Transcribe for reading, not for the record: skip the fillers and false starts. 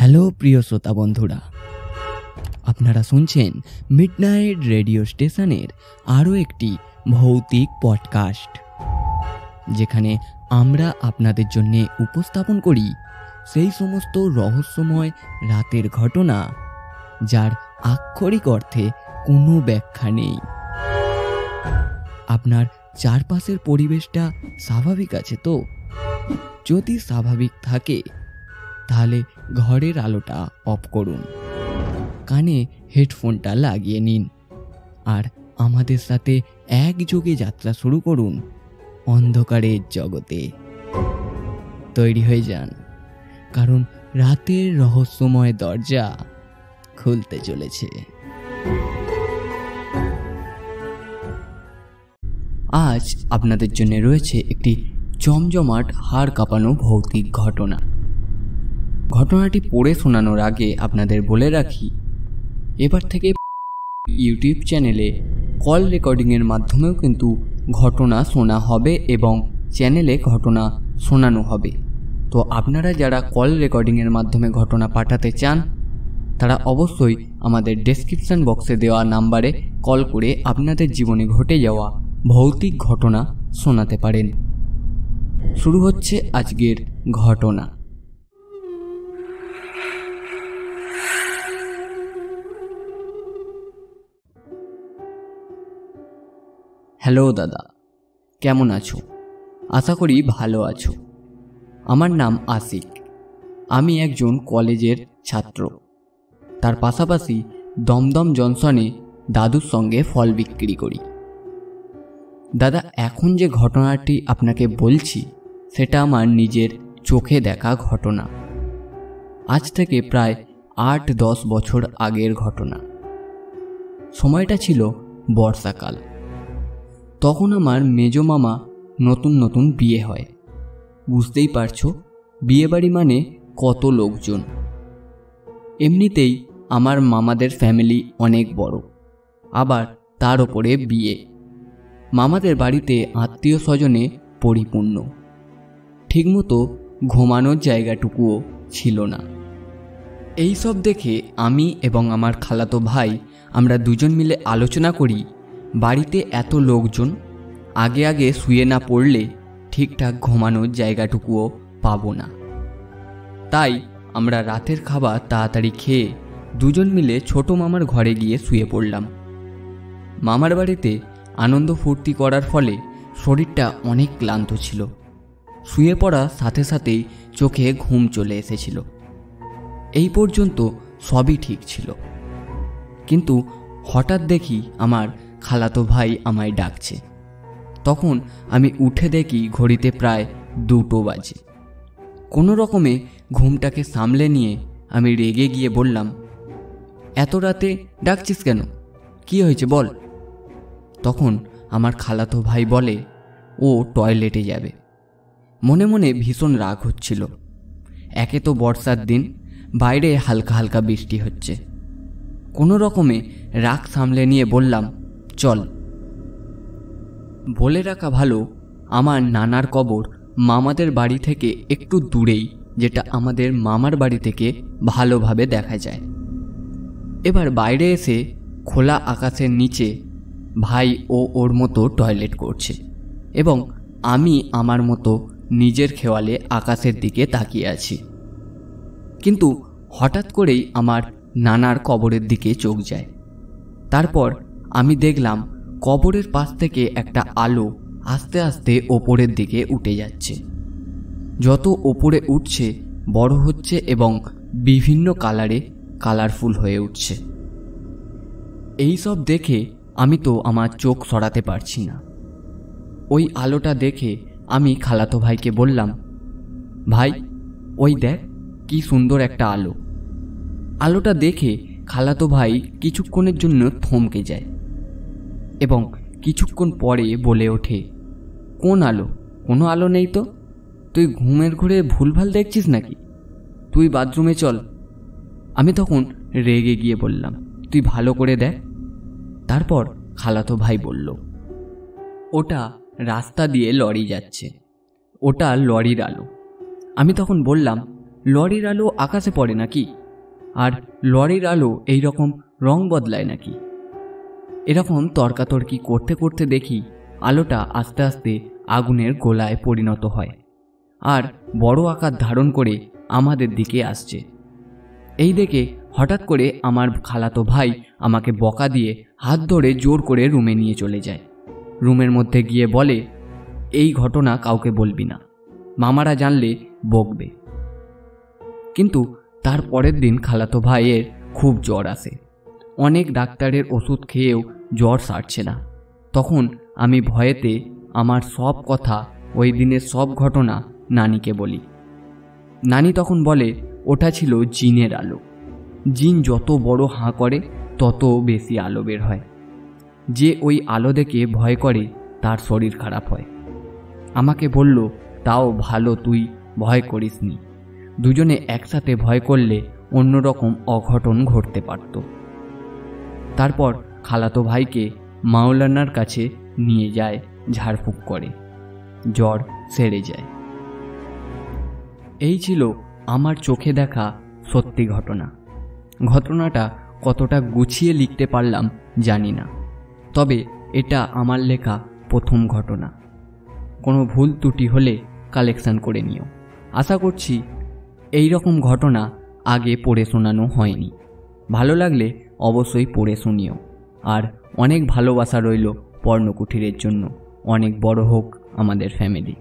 Hello প্রিয় শ্রোতা বন্ধুরা, আপনারা শুনছেন মিডনাইট রেডিও স্টেশনের আরও একটি ভৌতিক পডকাস্ট, যেখানে আমরা আপনাদের জন্য উপস্থাপন করি সেই সমস্ত রহস্যময় রাতের ঘটনা যার আক্ষরিক অর্থে কোনো ব্যাখ্যা নেই। আপনার চারপাশের পরিবেশটা স্বাভাবিক আছে তো? যদি স্বাভাবিক থাকে তাহলে ঘরের আলোটা অফ করুন, কানে হেডফোনটা লাগিয়ে নিন আর আমাদের সাথে একযোগে যাত্রা শুরু করুন অন্ধকারের জগতে। তৈরি হয়ে যান, কারণ রাতের রহস্যময় দরজা খুলতে চলেছে। আজ আপনাদের জন্য রয়েছে একটি জমজমাট হাড় কাঁপানো ভৌতিক ঘটনা। ঘটনাটি পড়ে শোনানোর আগে আপনাদের বলে রাখি, এবার থেকে ইউটিউব চ্যানেলে কল রেকর্ডিংয়ের মাধ্যমেও কিন্তু ঘটনা শোনা হবে এবং চ্যানেলে ঘটনা শোনানো হবে। তো আপনারা যারা কল রেকর্ডিংয়ের মাধ্যমে ঘটনা পাঠাতে চান তারা অবশ্যই আমাদের ডেসক্রিপশন বক্সে দেওয়া নাম্বারে কল করে আপনাদের জীবনে ঘটে যাওয়া ভৌতিক ঘটনা শোনাতে পারেন। শুরু হচ্ছে আজকের ঘটনা। হ্যালো দাদা, কেমন আছো? আশা করি ভালো আছো। আমার নাম আশিক। আমি একজন কলেজের ছাত্র। তার পাশাপাশি দমদম জংশনে দাদুর সঙ্গে ফল বিক্রি করি। দাদা, এখন যে ঘটনাটি আপনাকে বলছি সেটা আমার নিজের চোখে দেখা ঘটনা। আজ থেকে প্রায় 8-10 বছর আগের ঘটনা। সময়টা ছিল বর্ষাকাল। তখন আমার মেজো মামা নতুন বিয়ে হয়। বুঝতেই পারছো, বিয়েবাড়ি মানে কত লোকজন। এমনিতেই আমার মামাদের ফ্যামিলি অনেক বড়, আবার তার ওপরে বিয়ে। মামাদের বাড়িতে আত্মীয় স্বজনে পরিপূর্ণ। ঠিকমতো ঘুমানোর জায়গাটুকুও ছিল না। এই সব দেখে আমি এবং আমার খালাতো ভাই আমরা দুজন মিলে আলোচনা করি, বাড়িতে এত লোকজন, আগে শুয়ে না পড়লে ঠিকঠাক ঘুমানোর জায়গাটুকুও পাবো না। তাই আমরা রাতের খাবার তাড়াতাড়ি খেয়ে দুজন মিলে ছোট মামার ঘরে গিয়ে শুয়ে পড়লাম। মামার বাড়িতে আনন্দ ফুর্তি করার ফলে শরীরটা অনেক ক্লান্ত ছিল। শুয়ে পড়ার সাথে সাথেই চোখে ঘুম চলে এসেছিল। এই পর্যন্ত সবই ঠিক ছিল, কিন্তু হঠাৎ দেখি আমার খালাতো ভাই আমায় ডাকছে। তখন আমি উঠে দেখি ঘড়িতে প্রায় 2টো বাজে। কোনো রকমে ঘুমটাকে সামলে নিয়ে আমি রেগে গিয়ে বললাম, এত রাতে ডাকছিস কেন? কি হয়েছে বল? তখন আমার খালাতো ভাই বলে ও টয়লেটে যাবে। মনে মনে ভীষণ রাগ হচ্ছিল। একে তো বর্ষার দিন, বাইরে হালকা হালকা বৃষ্টি হচ্ছে। কোনো রকমে রাগ সামলে নিয়ে বললাম, চল। বলে রাখা ভালো, আমার নানার কবর মামাদের বাড়ি থেকে একটু দূরেই, যেটা আমাদের মামার বাড়ি থেকে ভালোভাবে দেখা যায়। এবার বাইরে এসে খোলা আকাশের নিচে ভাই ও ওর মতো টয়লেট করছে এবং আমি আমার মতো নিজের খেয়ালে আকাশের দিকে তাকিয়ে আছি। কিন্তু হঠাৎ করেই আমার নানার কবরের দিকে চোখ যায়। তারপর আমি দেখলাম কবরের পাশ থেকে একটা আলো আস্তে আস্তে ওপরের দিকে উঠে যাচ্ছে। যত ওপরে উঠছে বড় হচ্ছে এবং বিভিন্ন কালারে কালারফুল হয়ে উঠছে। এই সব দেখে আমি তো আমার চোখ সরাতে পারছি না। ওই আলোটা দেখে আমি খালাতো ভাইকে বললাম, ভাই ওই দেখ কি সুন্দর একটা আলো। আলোটা দেখে খালাতো ভাই কিছুক্ষণের জন্য থমকে যায় এবং কিছুক্ষণ পরে বলে ওঠে, কোন আলো? কোনো আলো নেই তো। তুই ঘুমের ঘোরে ভুলভাল দেখছিস নাকি? তুই বাথরুমে চল। আমি তখন রেগে গিয়ে বললাম, তুই ভালো করে দেখ। তারপর খালাতো ভাই বলল, ওটা রাস্তা দিয়ে লরি যাচ্ছে, ওটা লরির আলো। আমি তখন বললাম, লরির আলো আকাশে পড়ে নাকি? আর লরির আলো এই রকম রং বদলায় নাকি? এরকম তর্কাতর্কি করতে করতে দেখি আলোটা আস্তে আস্তে আগুনের গোলায় পরিণত হয় আর বড় আকার ধারণ করে আমাদের দিকে আসছে। এই দেখে হঠাৎ করে আমার খালাতো ভাই আমাকে বকা দিয়ে হাত ধরে জোর করে রুমে নিয়ে চলে যায়। রুমের মধ্যে গিয়ে বলে, এই ঘটনা কাউকে বলবি না, মামারা জানলে বকবে। কিন্তু তার পরের দিন খালাতো ভাইয়ের খুব জ্বর আসে। অনেক ডাক্তারের ওষুধ খেয়েও জ্বর সারছে না। তখন আমি ভয়েতে আমার সব কথা, ওই দিনের সব ঘটনা নানিকে বলি। নানি তখন বলে, ওটা ছিল জিনের আলো। জিন যত বড় হাঁ করে তত বেশি আলো বের হয়। যে ওই আলো দেখে ভয় করে তার শরীর খারাপ হয়। আমাকে বলল, তাও ভালো তুই ভয় করিসনি, দুজনে একসাথে ভয় করলে অন্যরকম অঘটন ঘটতে পারত। তারপর খালাতো ভাইকে মাওলানার কাছে নিয়ে যায়, ঝাড়ফুঁক করে, জ্বর সেরে যায়। এই ছিল আমার চোখে দেখা সত্যি ঘটনা। ঘটনাটা কতটা গুছিয়ে লিখতে পারলাম জানি না, তবে এটা আমার লেখা প্রথম ঘটনা। কোনো ভুল ত্রুটি হলে কালেকশন করে নিও। আশা করছি এই রকম ঘটনা আগে পড়ে শোনানো হয়নি। ভালো লাগলে অবশ্যই পড়ে শুনিও। আর অনেক ভালোবাসা রইল পর্ণকুঠিরের জন্য। অনেক বড় হোক আমাদের ফ্যামিলি।